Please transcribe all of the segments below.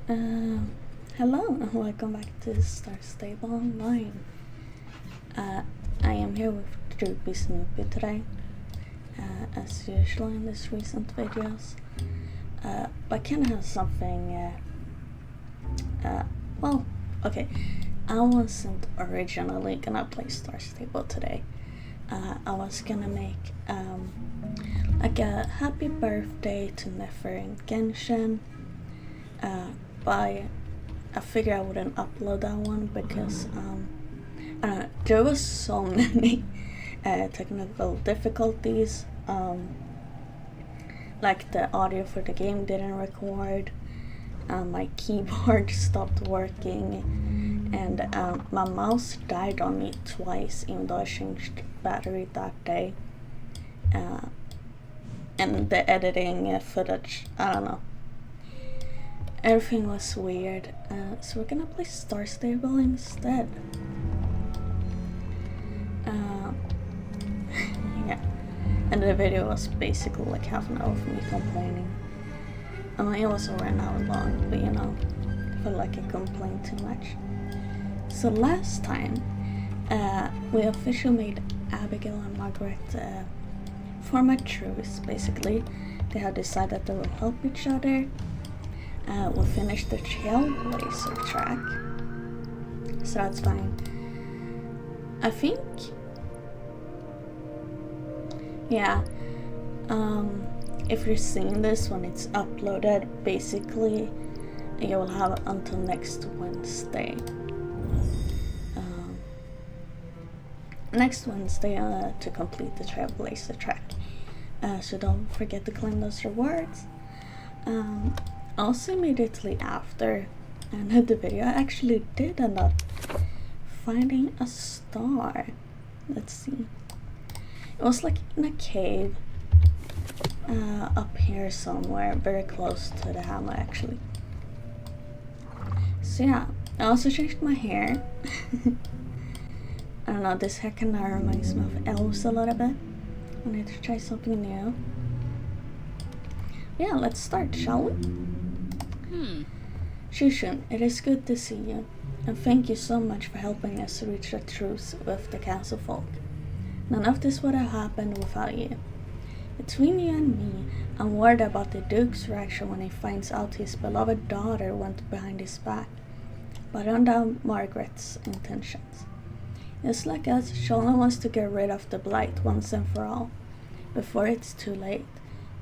Uh, Hello and welcome back to Star Stable Online. I am here with Droopy Snoopy today, as usual in these recent videos. But can I have something, okay, I wasn't originally gonna play Star Stable today. I was gonna make, like a happy birthday to Nefer and Genshin, but I figured I wouldn't upload that one because I don't know, there was so many technical difficulties. Like the audio for the game didn't record, my keyboard stopped working, and my mouse died on me twice even though I changed battery that day. And the editing footage, I don't know. Everything was weird, so we're gonna play Star Stable instead. Yeah, and the video was basically like half an hour of me complaining. I mean, it was over an hour long, but you know, I felt like I complained too much. So last time, we officially made Abigail and Margaret form a truce, basically. They have decided they will help each other. We finished the Trailblazer track, so that's fine. I think, yeah, if you're seeing this when it's uploaded, basically you will have until next Wednesday. To complete the Trailblazer track. So don't forget to claim those rewards. Also immediately after I ended the video, I actually did end up finding a star. Let's see. It was like in a cave up here somewhere, very close to the hammer actually. So yeah, I also changed my hair. I don't know, this hair kinda reminds me of elves a little bit. I need to try something new. Yeah, let's start, shall we? Shushin, it is good to see you, and thank you so much for helping us reach a truce with the castle folk. None of this would have happened without you. Between you and me, I'm worried about the Duke's reaction when he finds out his beloved daughter went behind his back, but I don't doubt Margaret's intentions. Just like us, she only wants to get rid of the blight once and for all, before it's too late.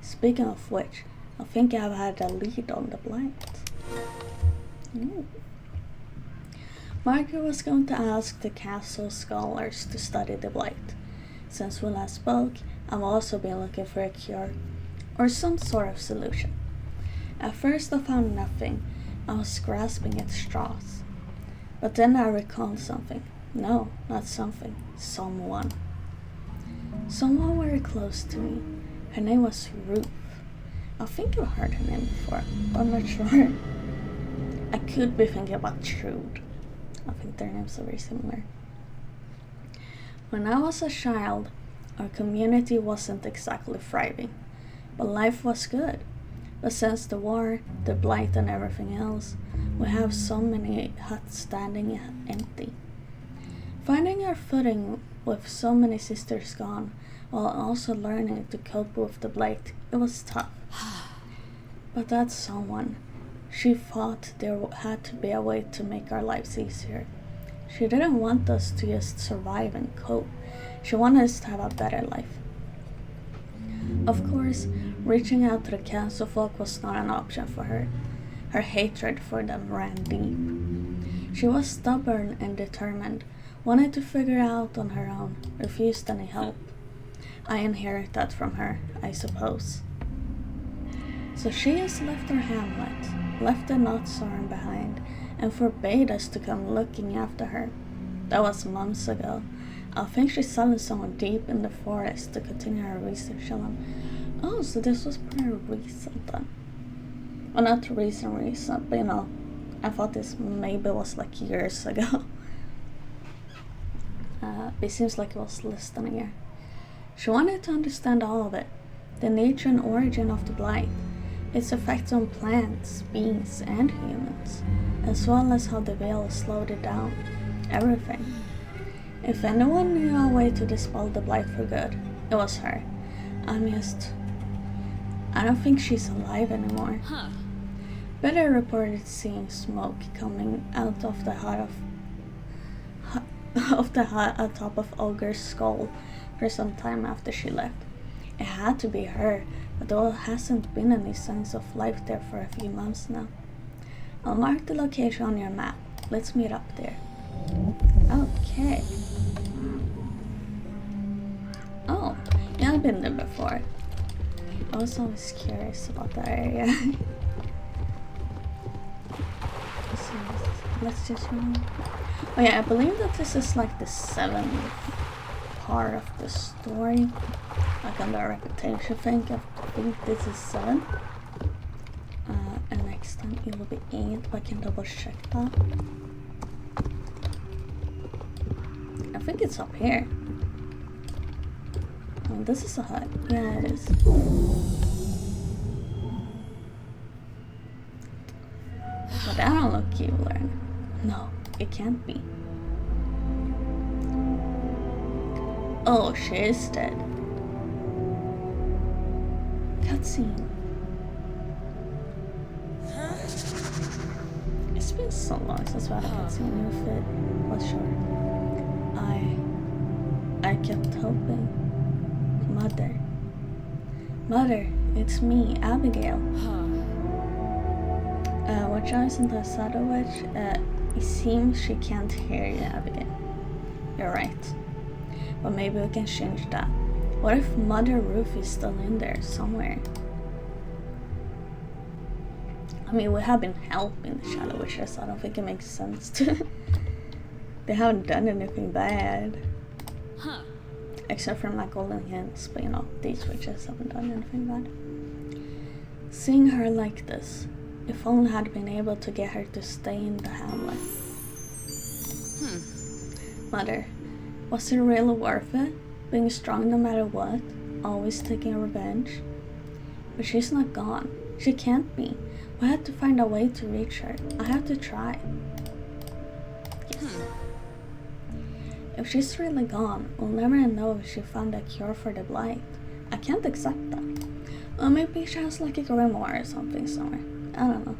Speaking of which, I think I've had a lead on the blight. Ooh. Margaret was going to ask the castle scholars to study the blight. Since we last spoke, I've also been looking for a cure, or some sort of solution. At first I found nothing. I was grasping at straws. But then I recalled something. No, not something. Someone. Someone very close to me. Her name was Ruth. I think I've heard her name before, but I'm not sure. I could be thinking about Trude. I think their names are very similar. When I was a child, our community wasn't exactly thriving, but life was good. But since the war, the blight and everything else, we have so many huts standing empty. Finding our footing with so many sisters gone, while also learning to cope with the blight, it was tough. But that someone, she thought there had to be a way to make our lives easier. She didn't want us to just survive and cope. She wanted us to have a better life. Of course, reaching out to the castle folk was not an option for her. Her hatred for them ran deep. She was stubborn and determined, wanted to figure out on her own, refused any help. I inherit that from her, I suppose. So she just left our hamlet, left the Notsarn behind, and forbade us to come looking after her. That was months ago. I think she summoned someone deep in the forest to continue her research on. Oh, so this was pretty recent then. Well, not recent, but you know, I thought this maybe was like years ago. It seems like it was less than a year. She wanted to understand all of it, the nature and origin of the blight. its effects on plants, beings, and humans, as well as how the veil slowed it down. Everything. If anyone knew a way to dispel the blight for good, it was her. I don't think she's alive anymore. Betty reported seeing smoke coming out of the hut atop of Ogre's skull for some time after she left. It had to be her, but there hasn't been any signs of life there for a few months now. I'll mark the location on your map. Let's meet up there. Okay. Oh, yeah, I've been there before. I was always curious about that area. Let's just run. Oh yeah, I believe that this is like the 7th part of the story. Like on the reputation thing, I think this is 7. And next time it will be 8, but I can double check that. I think it's up here. Oh, this is a hut. Yeah, it is. But that don't look evil. No, it can't be. Oh, she is dead. Cutscene. It's been so long since I had a cutscene if it was short. I kept hoping. Mother, it's me, Abigail. Watch out into the shadow witch. It seems she can't hear you, Abigail. You're right. But maybe we can change that. What if Mother Ruth is still in there somewhere? I mean, we have been helping the shadow witches. I don't think it makes sense to. They haven't done anything bad. Except for my golden hands, but you know, these witches haven't done anything bad. Seeing her like this, if only I had been able to get her to stay in the hamlet. Mother, was it really worth it? Being strong no matter what, always taking revenge? But she's not gone. She can't be. We have to find a way to reach her. I have to try. Yes. If she's really gone, we'll never know if she found a cure for the blight. I can't accept that. Or maybe she has like a grimoire or something somewhere. I don't know.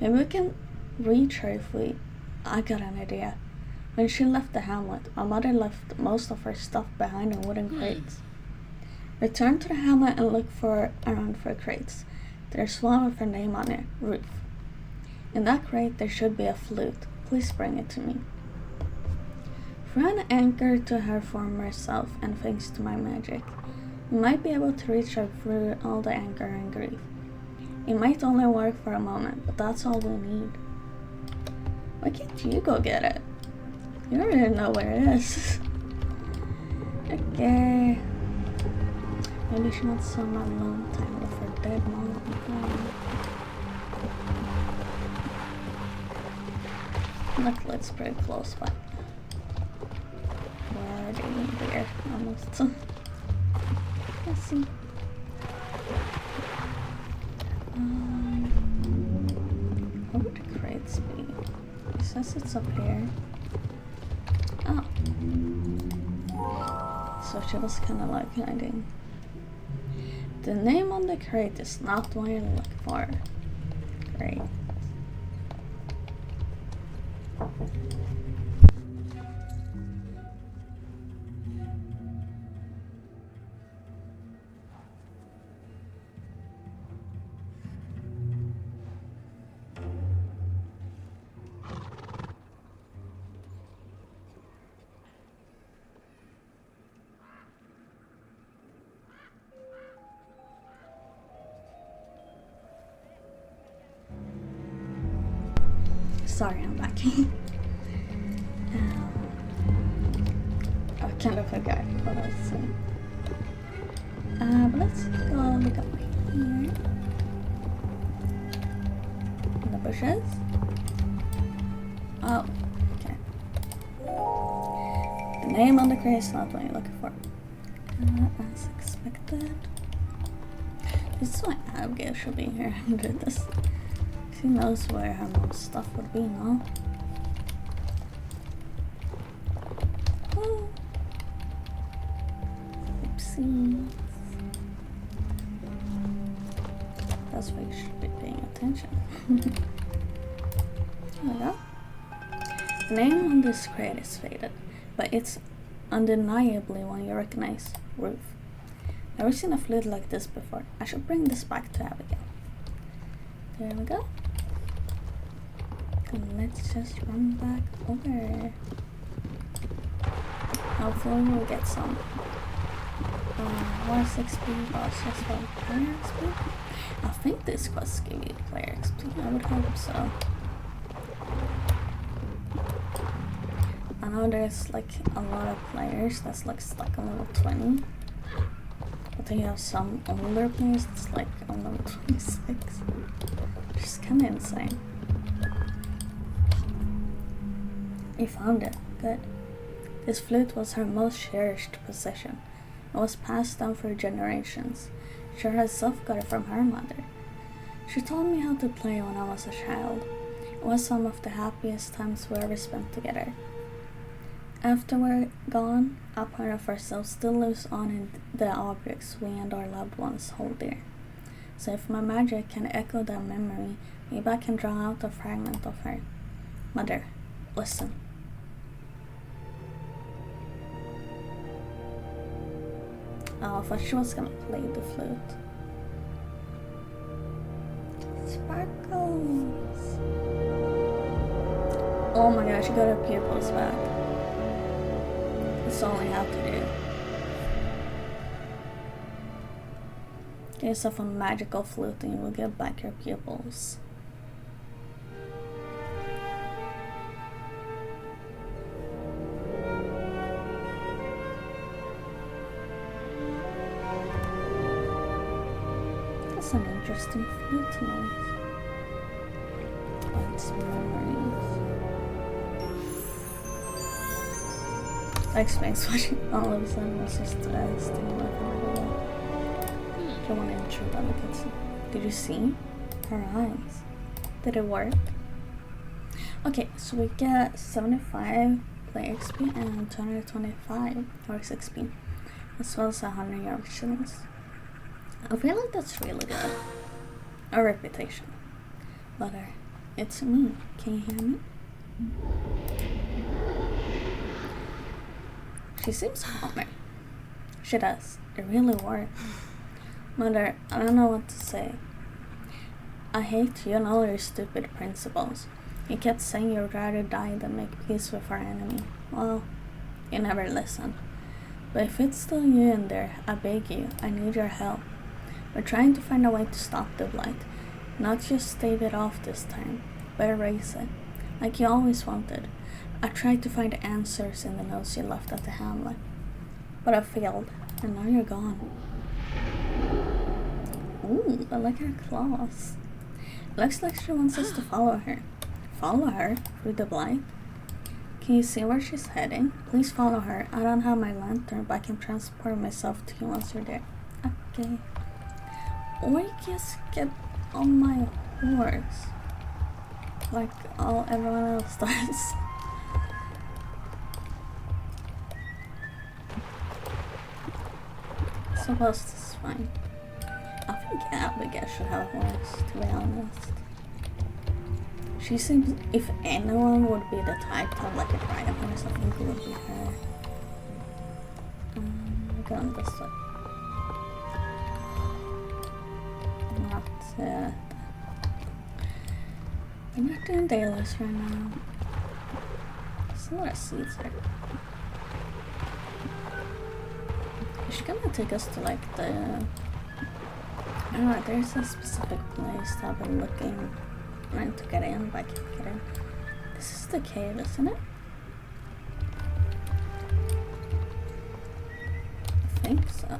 Maybe we can reach her if we... I got an idea. When she left the hamlet, my mother left most of her stuff behind in wooden crates. Return to the hamlet and look around for crates. There's one with her name on it, Ruth. In that crate there should be a flute. Please bring it to me. Through an anchor to her former self, and thanks to my magic, we might be able to reach her through all the anger and grief. It might only work for a moment, but that's all we need. Why can't you go get it? You already know where it is. Okay. Maybe she wants some alone time with her dead mom. Luckily it's pretty close, but we're already there almost. Let's see. What would the crates be? It says it's up here. Oh. So she was kind of like hiding. The name on the crate is not what you're looking for. Great. Sorry, I'm back. I kind of forgot what I was saying. But let's go look up here. In the bushes. Oh, okay. The name on the crate is not what you're looking for. As expected. This is why Abigail should be here and do this. She knows where her mom's stuff would be now. Oh. Oopsies. That's why you should be paying attention. There we go. The name on this crate is faded, but it's undeniably one you recognize. Ruth. Never seen a flute like this before. I should bring this back to Abigail. There we go. And let's just run back over. Hopefully we'll get some more XP, boss as well, player XP. I think this quest give you player XP. I would hope so. I know there's like a lot of players that's like stuck on level 20. But then you have some older players that's like on level 26. Which is kinda insane. You found it. Good. This flute was her most cherished possession. It was passed down for generations. She herself got it from her mother. She taught me how to play when I was a child. It was some of the happiest times we ever spent together. After we're gone, a part of ourselves still lives on in the objects we and our loved ones hold dear. So if my magic can echo that memory, maybe I can draw out a fragment of her. Mother, listen. Oh, I thought she was gonna play the flute. Sparkles! Oh my gosh, she got her pupils back. That's all I have to do. Get yourself a magical flute and you will get back your pupils. That's an interesting flute noise. It's memories. That explains why she all of a sudden was just stealing my phone. Don't want to intrude on the kitchen. Did you see? Her eyes. Did it work? Okay, so we get 75 play XP and 225 York XP, as well as 100 York shillings. I feel like that's really good. A reputation. But it's me. Can you hear me? She seems calmer. She does. It really worked. Mother, I don't know what to say. I hate you and all your stupid principles. You kept saying you'd rather die than make peace with our enemy. Well, you never listen. But if it's still you in there, I beg you, I need your help. We're trying to find a way to stop the blight. Not just stave it off this time, but erase it. Like you always wanted. I tried to find answers in the notes you left at the hamlet. But I failed, and now you're gone. Ooh, I like her claws. Looks like she wants us to follow her. Follow her? Through the blight? Can you see where she's heading? Please follow her. I don't have my lantern, but I can transport myself to you once you're there. Okay. Or you just get on my horse. Like everyone else does. Suppose this is fine. I think Abigail should have a horse, to be honest. She seems, if anyone would be the type to have like a dragon horse, I think it would be her. We're going this way. I'm not doing dailies right now. There's a lot of seeds here. Is she gonna take us to like the... I don't know, there's a specific place that I've been looking, trying to get in, but I can't get in. This is the cave, isn't it? I think so.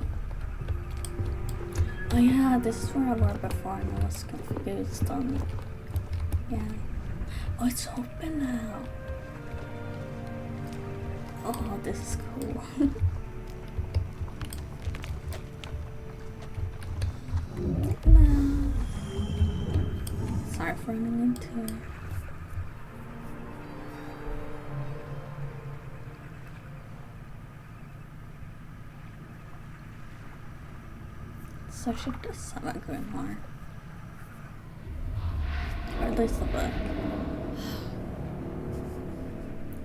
Oh yeah, this is where I was before and I was confused on... Yeah. Oh, it's open now. Oh, this is cool. Hello. Sorry for running into. So she does have a grimoire. Or at least a book.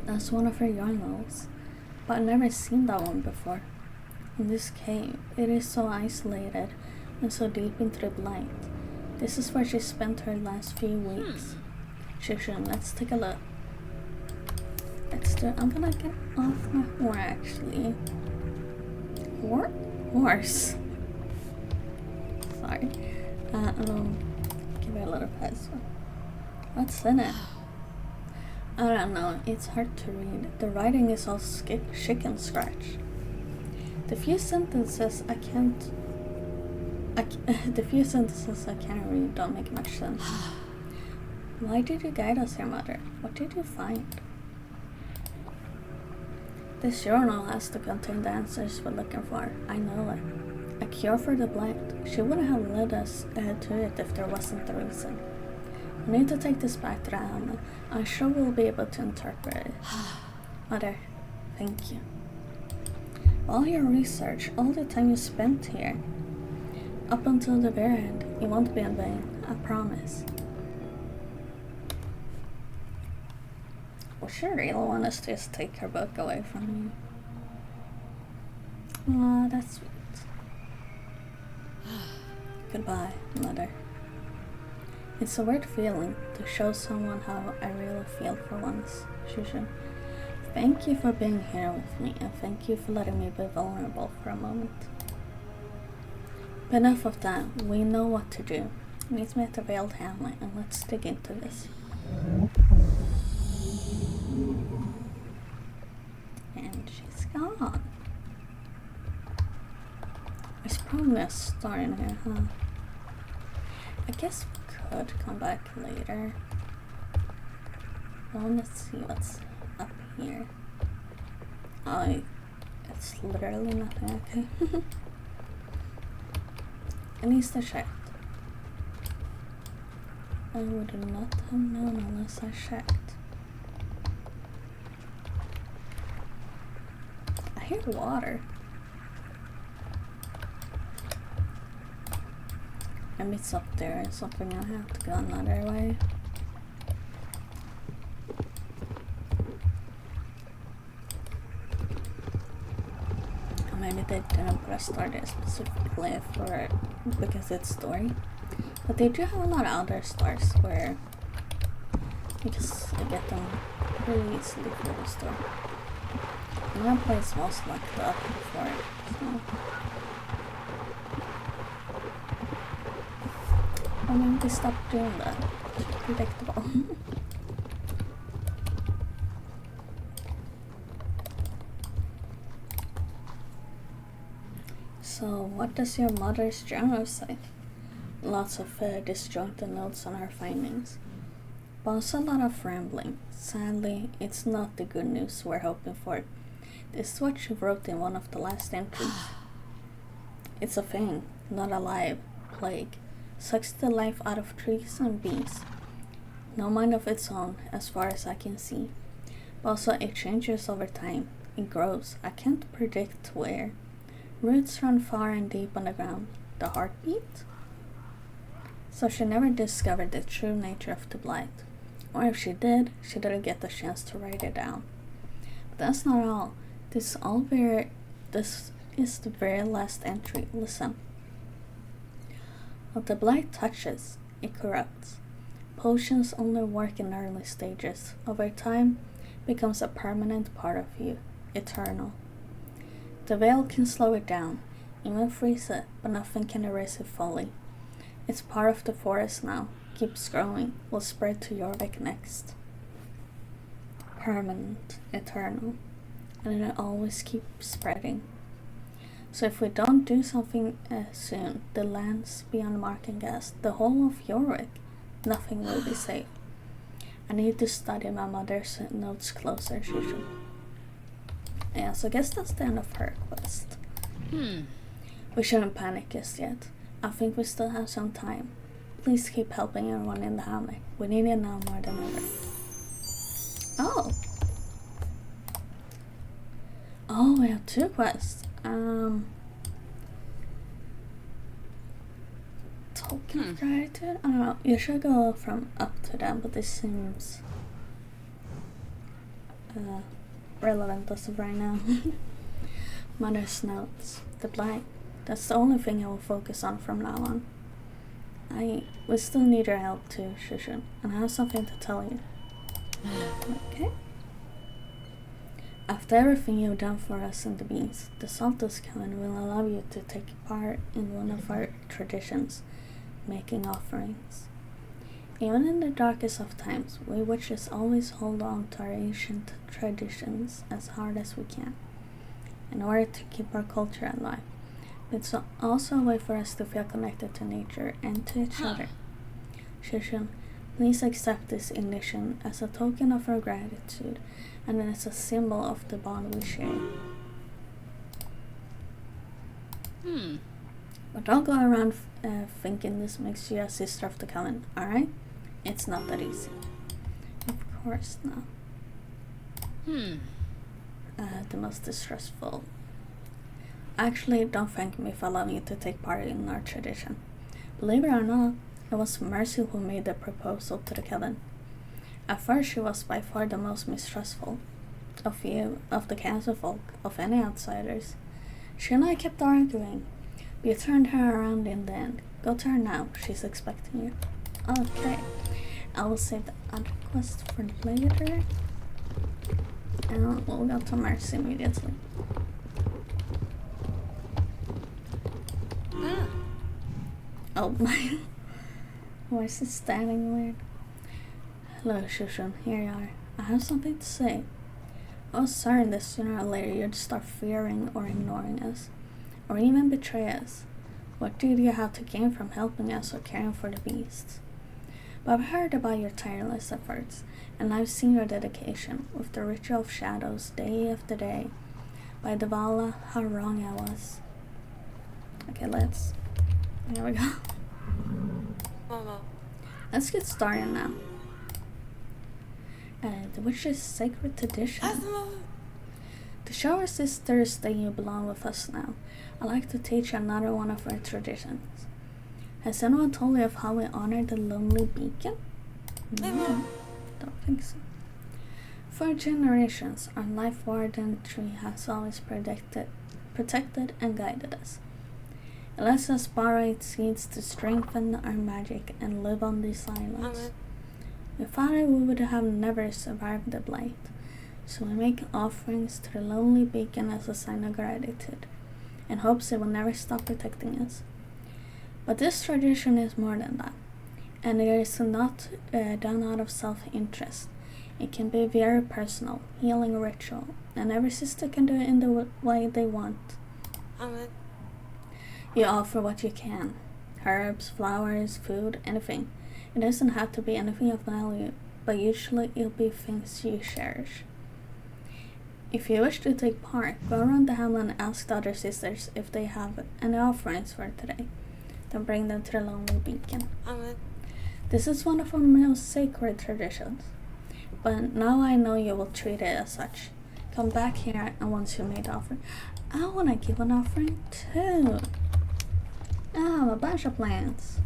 That's one of her journals, but I've never seen that one before. In this cave, it is so isolated and so deep into the blight. This is where she spent her last few weeks. Shushan, let's take a look. Let's do it. I'm gonna get off my horse actually. Horse. Sorry. Give it a little pass. What's in it? I don't know. It's hard to read. The writing is all chicken scratch. The few sentences I can't read don't make much sense. Why did you guide us here, Mother? What did you find? This journal has to contain the answers we're looking for. I know it. A cure for the blight. She wouldn't have led us to it if there wasn't a reason. We need to take this back to the hamlet. I'm sure we'll be able to interpret it. Mother, thank you. All your research, all the time you spent here, up until the very end, it won't be in vain. I promise. Would she really want us to just take her book away from me? Aw, that's sweet. Goodbye, Mother. It's a weird feeling to show someone how I really feel for once, Shushan. Thank you for being here with me, and thank you for letting me be vulnerable for a moment. But enough of that. We know what to do. Meet me at the Veiled Hamlet, and let's dig into this. And she's gone. There's probably a star in here, huh? I guess we could come back later. Well, let's see what's up here. Oh, it's literally nothing, okay. At least I checked. I would not have known unless I checked. I hear water. Maybe it's up there or something. I have to go another way. Or maybe they didn't put a star there specifically for because it's story. But they do have a lot of other stars where you just get them really easily for the store. And that place was locked up before, so. Or maybe they stopped doing that. It's predictable. So, what does your mother's journal say? Lots of disjointed notes on her findings. But also a lot of rambling. Sadly, it's not the good news we're hoping for. This is what she wrote in one of the last entries. It's a thing, not alive. Plague. Sucks the life out of trees and bees. No mind of its own, as far as I can see. But also it changes over time. It grows. I can't predict where. Roots run far and deep on the ground. The heartbeat? So she never discovered the true nature of the blight. Or if she did, she didn't get the chance to write it down. But that's not all. This is the very last entry. Listen. What the blight touches, it corrupts. Potions only work in early stages. Over time, becomes a permanent part of you, eternal. The veil can slow it down, even freeze it, but nothing can erase it fully. It's part of the forest now, keeps growing, will spread to Jorvik next. Permanent, eternal, and it always keeps spreading. So if we don't do something soon, the lands beyond Marchenghast, the whole of Jorvik, nothing will be safe. I need to study my mother's notes closer, Shushan. Yeah, so I guess that's the end of her quest. We shouldn't panic just yet. I think we still have some time. Please keep helping everyone in the hamlet. We need it now more than ever. Oh! Oh, we have 2 quests. Token of gratitude? I don't know. You should go from up to down, but this seems relevant as of right now. Mother's notes. The blight. That's the only thing I will focus on from now on. We still need your help too, Shushan, and I have something to tell you. Okay. After everything you've done for us and the bees, the Saltus Coven will allow you to take part in one of our traditions, making offerings. Even in the darkest of times, we witches always hold on to our ancient traditions as hard as we can, in order to keep our culture alive. It's also a way for us to feel connected to nature and to each other. Shushan, please accept this ignition as a token of our gratitude and as a symbol of the bond we share. But don't go around thinking this makes you a sister of the coven, alright? It's not that easy. Of course not. The most distressful. Actually, don't thank me for allowing you to take part in our tradition. Believe it or not, it was Mercy who made the proposal to the coven. At first, she was by far the most mistrustful of you, of the council folk, of any outsiders. She and I kept arguing, but you turned her around in the end. Go to her now, she's expecting you. Okay, I will save the other quest for later. And we'll go to Mercy immediately. Oh my. Why is it standing weird? Hello, Shushan. Here you are. I have something to say. I was certain that sooner or later you'd start fearing or ignoring us, or even betray us. What did you have to gain from helping us or caring for the beasts? But I've heard about your tireless efforts, and I've seen your dedication with the ritual of shadows day after day. By Devala, how wrong I was. Okay, there we go. Let's get started now. The witch's sacred tradition. To show our sisters that you belong with us now, I'd like to teach you another one of our traditions. Has anyone told you of how we honor the lonely beacon? No, don't think so. For generations, our life warden tree has always protected and guided us. It lets us borrow its seeds to strengthen our magic and live on these islands. We thought we would have never survived the blight, so we make offerings to the lonely beacon as a sign of gratitude, in hopes it will never stop protecting us. But this tradition is more than that, and it is not done out of self-interest. It can be very personal, healing ritual, and every sister can do it in the way they want. You offer what you can. Herbs, flowers, food, anything. It doesn't have to be anything of value, but usually it'll be things you cherish. If you wish to take part, go around the hamlet and ask the other sisters if they have any offerings for today. Then bring them to the lonely beacon. This is one of our most sacred traditions, but now I know you will treat it as such. Come back here, and once you made the offering, I want to give an offering too. I have a bunch of plants.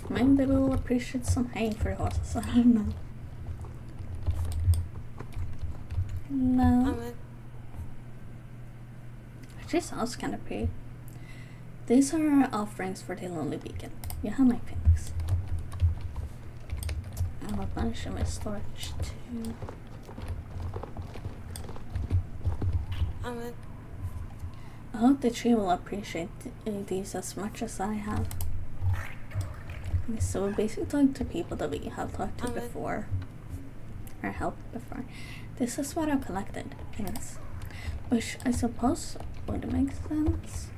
Maybe they will appreciate some hay for the horses. I don't know. No. Actually sounds kind of pretty. These are our offerings for the lonely beacon. You have my things. I have a bunch in my storage too. I hope the tree will appreciate these as much as I have. So we're basically talking to people that we have talked to before, or helped before. This is what I've collected, things, which I suppose would make sense.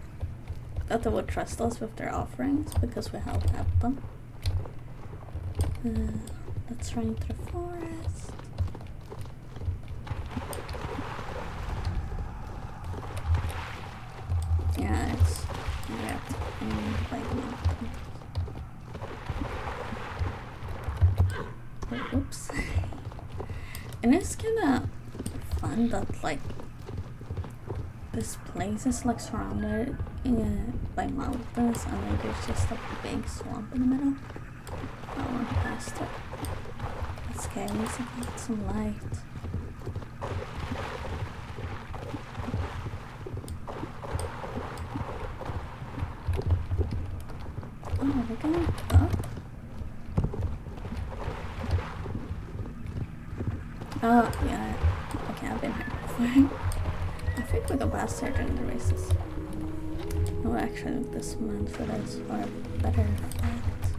That they would trust us with their offerings because we help them. Let's run into the forest. and by the mountain. Oh, oops. And it's kinda fun that like this place is like surrounded by mountains and then there's just a big swamp in the middle. I went past it. It's scary, so I got some light. Oh, we're going up? Oh, yeah. Okay, I've been here before. I think we go past here during the races. No, actually, this month for this for a better effect.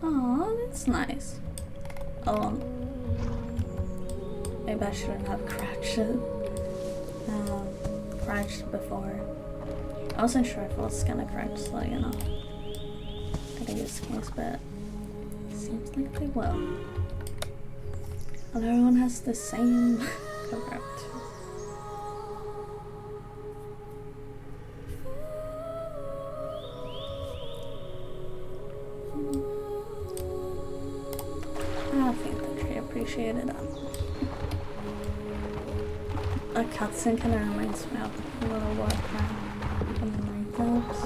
Oh, that's nice. Oh, maybe I shouldn't have crouched before. I wasn't sure if I was gonna crouch, so you know, gotta use case, but it seems like they will. And everyone has the same cover up too. I think that she appreciated that. A cutscene kind of reminds me of a little Warcraft from the Night Elves.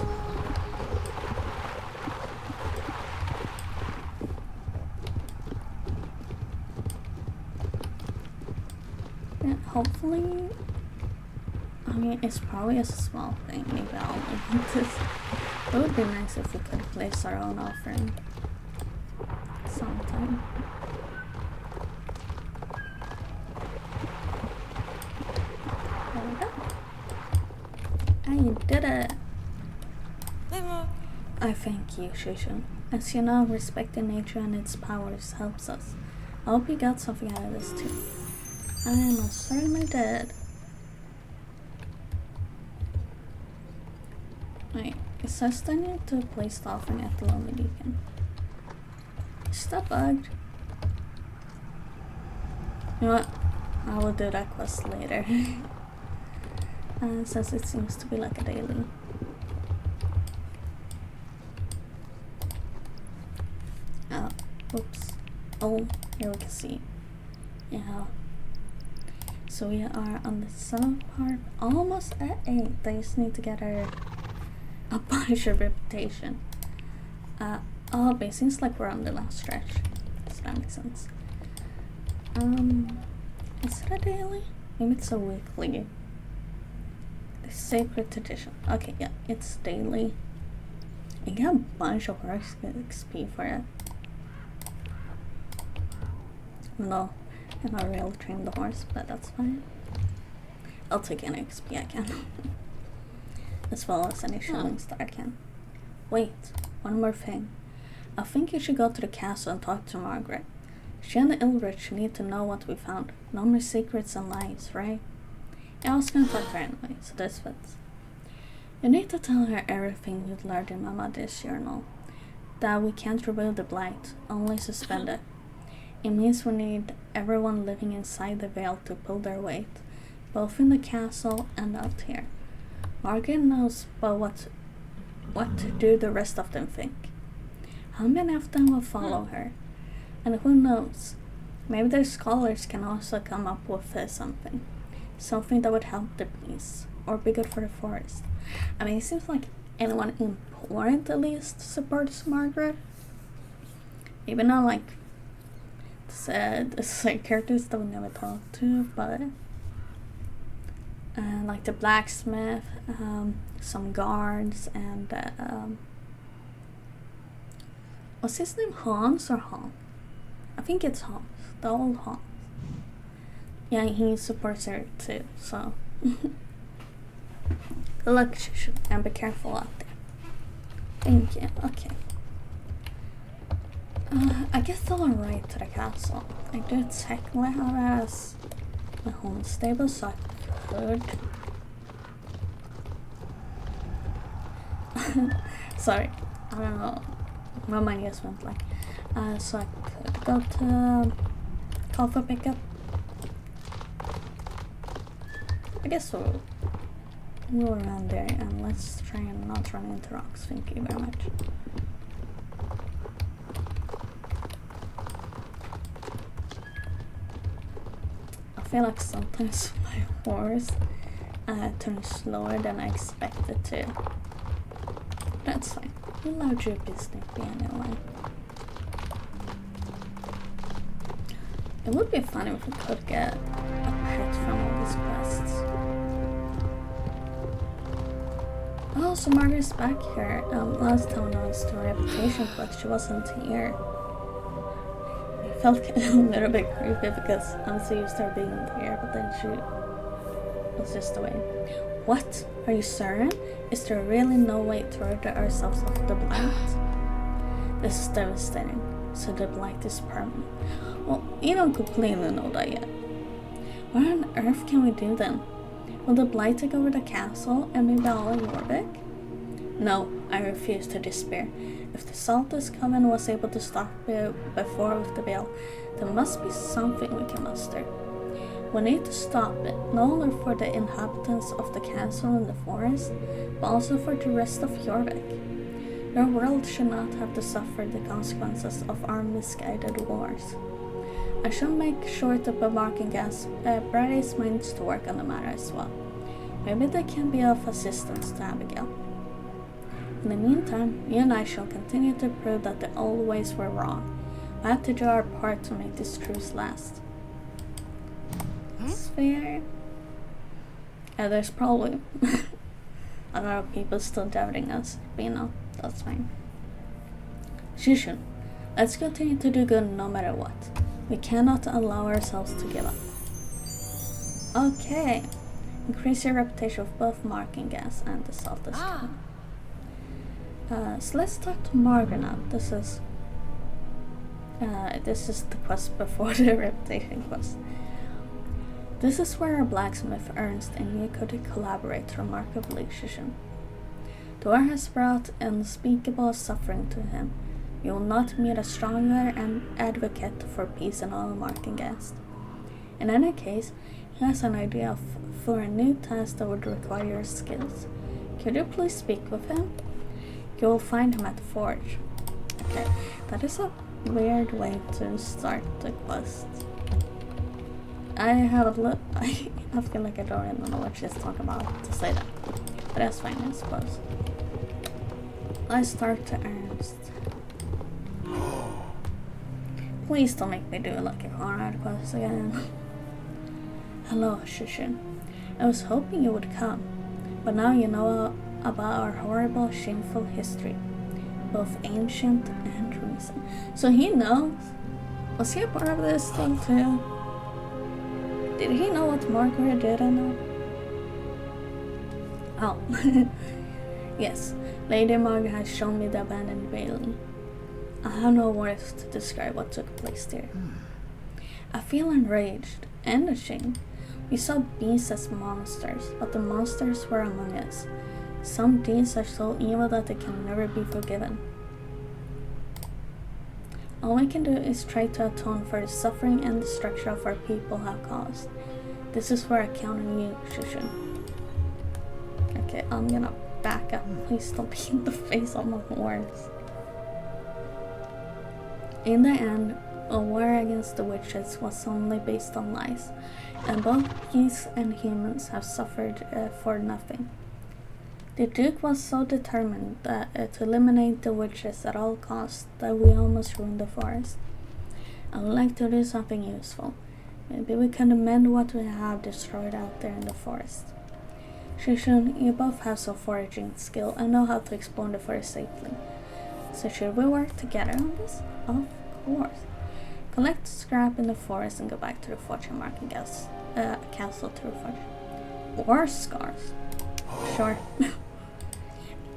Yeah, hopefully, I mean, it's probably a small thing. Maybe I'll make this. It would be nice if we could place our own offering sometime. You did it! I thank you, Shushu. As you know, respecting nature and its powers helps us. I hope you got something out of this too. I most certainly did. Wait, it says I need to place the offering at the Lonely Beacon. Is that bugged? You know what? I will do that quest later. Since it seems to be like a daily. Oh, oops. Oh, here we can see. Yeah. So we are on the 7th part, almost at 8. I just need to get her a bunch of reputation. Oh, but it seems like we're on the last stretch. So that makes sense. Is it a daily? Maybe it's a weekly. Sacred Tradition. Okay, yeah, it's daily. You get a bunch of horse XP for it. No, I'm not really trained the horse, but that's fine. I'll take any XP I can. As well as any shillings that I can. Wait, one more thing. I think you should go to the castle and talk to Margaret. She and the Ilrich need to know what we found. No more secrets and lies, right? Yeah, I was gonna talk to her anyway, so this fits. You need to tell her everything you've learned in my mother's journal. That we can't remove the blight, only suspend it. It means we need everyone living inside the veil to pull their weight, both in the castle and out here. Margaret knows but what to do the rest of them think. How many of them will follow her? And who knows, maybe their scholars can also come up with something. Something that would help the peace, or be good for the forest. I mean, it seems like anyone important at least supports Margaret. Maybe not like the like characters that we never talked to, but like the blacksmith, some guards, and what's his name? Hans or Han? I think it's Hans, the old Hans. Yeah, he supports her too, so. Good luck, Shushu, and be careful out there. Thank you, okay. I guess I'll ride to the castle. I do technically have it as my home stable, so I could. Sorry, I don't know. My mind just went like. So I could go to call for pickup. I guess we'll go around there and let's try and not run into rocks. Thank you very much. I feel like sometimes my horse turns slower than I expect it to. That's fine. You allowed you to be sneaky anyway. It would be fun if we could get a pet from all these quests. Oh, so Margaret's back here. Last time I was doing reputation, but she wasn't here. It felt a little bit creepy because I'm so used to her being here, but then she was just away. What? Are you certain? Is there really no way to rid ourselves of the blight? This is devastating. So the blight is permanent. Well, you don't completely know that yet. What on earth can we do then? Will the blight take over the castle and maybe all of Jorvik? No, I refuse to despair. If the Saltus Coven was able to stop it before with the veil, there must be something we can muster. We need to stop it, not only for the inhabitants of the castle and the forest, but also for the rest of Jorvik. Your world should not have to suffer the consequences of our misguided wars. I shall make sure to put Marchenghast Brady's minds to work on the matter as well. Maybe they can be of assistance to Abigail. In the meantime, you and I shall continue to prove that the old ways were wrong. We have to do our part to make this truce last. That's fair. Yeah, there's probably a lot of people still doubting us, but you know, that's fine. Shushin, let's continue to do good no matter what. We cannot allow ourselves to give up. Okay. Increase your reputation with both Marchenghast and the Saltus Coven. So let's talk to Margaret now. This is the quest before the reputation quest. This is where our blacksmith Ernst and you could collaborate remarkably, Shushin. The war has brought unspeakable suffering to him. You will not meet a stronger advocate for peace in all Marchenghast. In any case, he has an idea for a new task that would require your skills. Could you please speak with him? You will find him at the forge. Okay, that is a weird way to start the quest. I have a look. I feel like I don't even know what she's talking about to say that, but that's fine, I suppose. Let's start to Ernst. Please don't make me do a Lucky Corner quest again. Hello, Shushin. I was hoping you would come, but now you know about our horrible, shameful history, both ancient and recent. So he knows. Was he a part of this thing too? Did he know what Margaret did? I know. Oh, yes. Lady Margaret has shown me the abandoned bailey. I have no words to describe what took place there. I feel enraged and ashamed. We saw beasts as monsters, but the monsters were among us. Some deeds are so evil that they can never be forgiven. All we can do is try to atone for the suffering and destruction of our people have caused. This is where I count on you, Shushin. Okay, I'm gonna back up. Please don't be in the face of my horse. In the end, a war against the witches was only based on lies, and both geese and humans have suffered for nothing. The Duke was so determined that to eliminate the witches at all costs that we almost ruined the forest. I would like to do something useful. Maybe we can amend what we have destroyed out there in the forest. Shushin, you both have some foraging skill and know how to explore the forest safely. So should we work together on this? Of course. Collect scrap in the forest and go back to the fortune Marchenghast castle to reforge. War scars. Sure.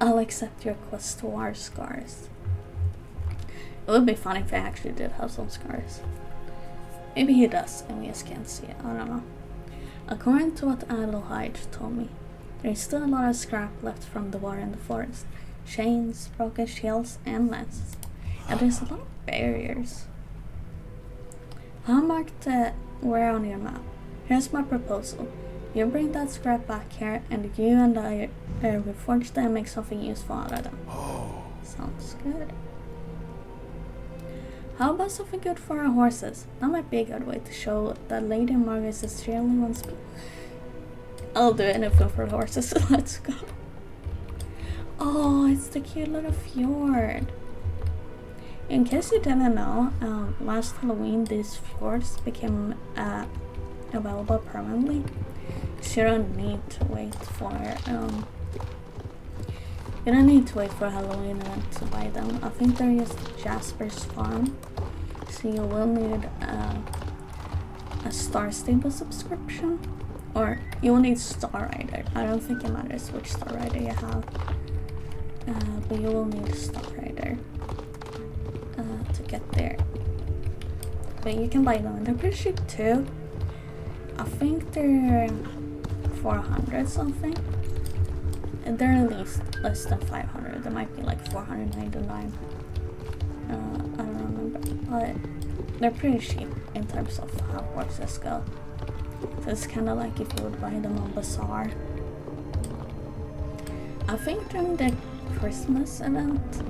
I'll accept your quest to war scars. It would be funny if I actually did have some scars. Maybe he does, and we just can't see it. I don't know. According to what Adelheid told me, there is still a lot of scrap left from the war in the forest. Chains, broken shields, and lances. And there's a lot of barriers. I'll mark where on your map. Here's my proposal. You bring that scrap back here, and you and I reforge them and make something useful out of them. Sounds good. How about something good for our horses? That might be a good way to show that Lady Margaret sincerely wants me. I'll do anything for the horses. Let's go. Oh, it's the cute little fjord. In case you didn't know, last Halloween these fjords became available permanently. So you don't need to wait for Halloween event to buy them. I think they're just Jasper's farm, so you will need a Star Stable subscription, or you will need Star Rider. I don't think it matters which Star Rider you have, but you will need Star Rider to get there. But you can buy them, and they're pretty cheap too. I think they're 400 something. And they're at least less than 500. They might be like 499. I don't remember, but they're pretty cheap in terms of how horses go. So it's kind of like if you would buy them on Bazaar. I think during the Christmas event,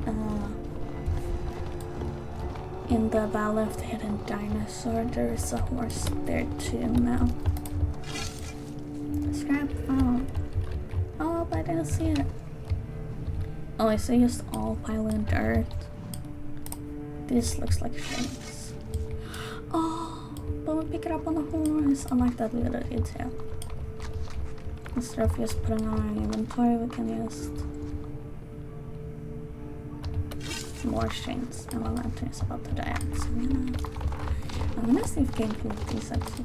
in the Battle of the Hidden Dinosaur, there is a horse there too now. Scrap found. Oh, but I didn't see it. Oh, I see just all piling dirt. This looks like shapes. Oh, but we pick it up on the horse. I like that little detail. Instead of just putting on our inventory, we can just more chains. And my lantern is about to die. So I'm gonna see if Game can look these up too.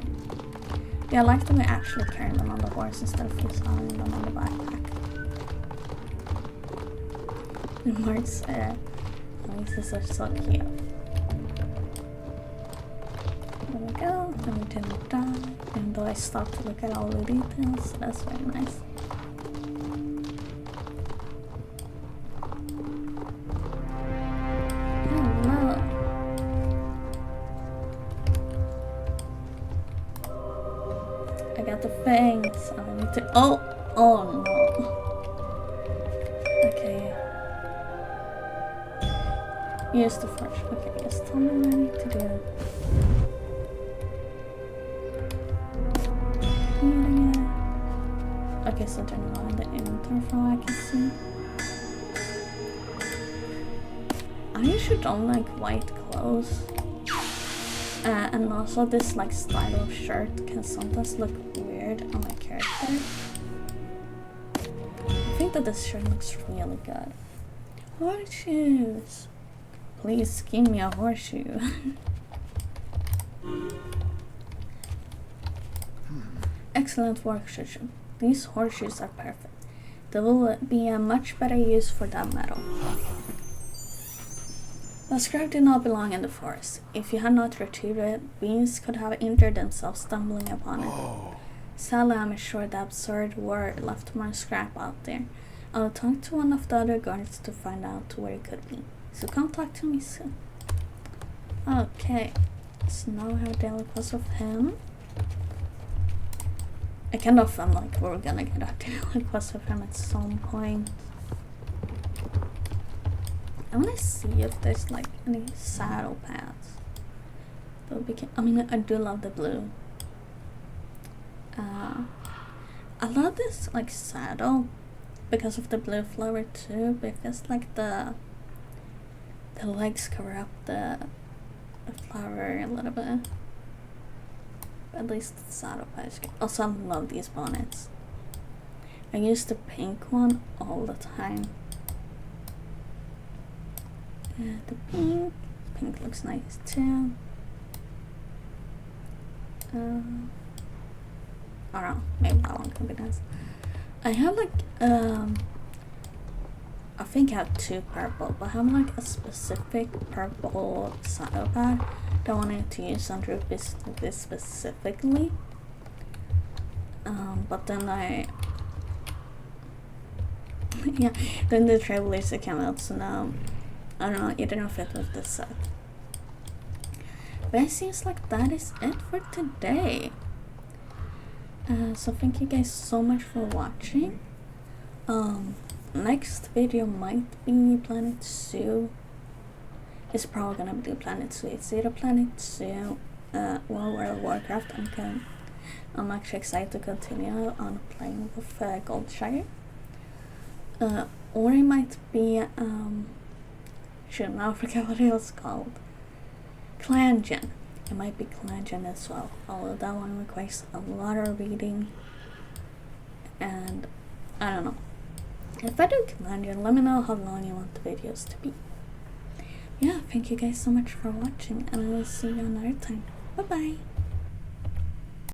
Yeah, I like that we actually carry them on the horse instead of just having them on the backpack. And Mark's faces are so cute. There we go, and we didn't die. Even though I stopped to look at all the details, that's very nice. Thanks. I need to. Oh no. Okay. Use the forge. Okay, just tell me what I need to do. Okay, so they're not in the inventory from what I can see. I usually don't like white clothes. And also this like style of shirt can sometimes look weird on my character. I think that this shirt looks really good. Horseshoes! Please give me a horseshoe. Excellent workmanship. These horseshoes are perfect. They will be a much better use for that metal. The scrap did not belong in the forest. If you had not retrieved it, beings could have injured themselves stumbling upon it. Sadly, I'm sure the absurd war left more scrap out there. I'll talk to one of the other guards to find out where it could be. So come talk to me soon. Okay, so now we have a daily quest with him. I kind of felt like we're gonna get a daily quest with him at some point. I want to see if there's like any saddle pads. I mean, I do love the blue. I love this like saddle because of the blue flower too. Because like the legs cover up the flower a little bit. But at least the saddle pads. Also, I love these bonnets. I use the pink one all the time. The pink looks nice too. I don't know, maybe that one can be nice. I have like I think I have two purple, but I have like a specific purple saddle pad that I wanted to use under this specifically. But then then the Trailblazer came out, so now I don't know, it didn't fit with this set. But it seems like that is it for today. So thank you guys so much for watching. Next video might be Planet Zoo. It's probably gonna be Planet Zoo. It's either Planet Zoo, World of Warcraft, and I'm actually excited to continue on playing with Goldshire. Or it might be, shoot, now I forget what it was called. Clan Gen. It might be Clan Gen as well, although that one requires a lot of reading, and I don't know. If I do Clan Gen, let me know how long you want the videos to be. Yeah, thank you guys so much for watching, and I will see you another time. Bye bye!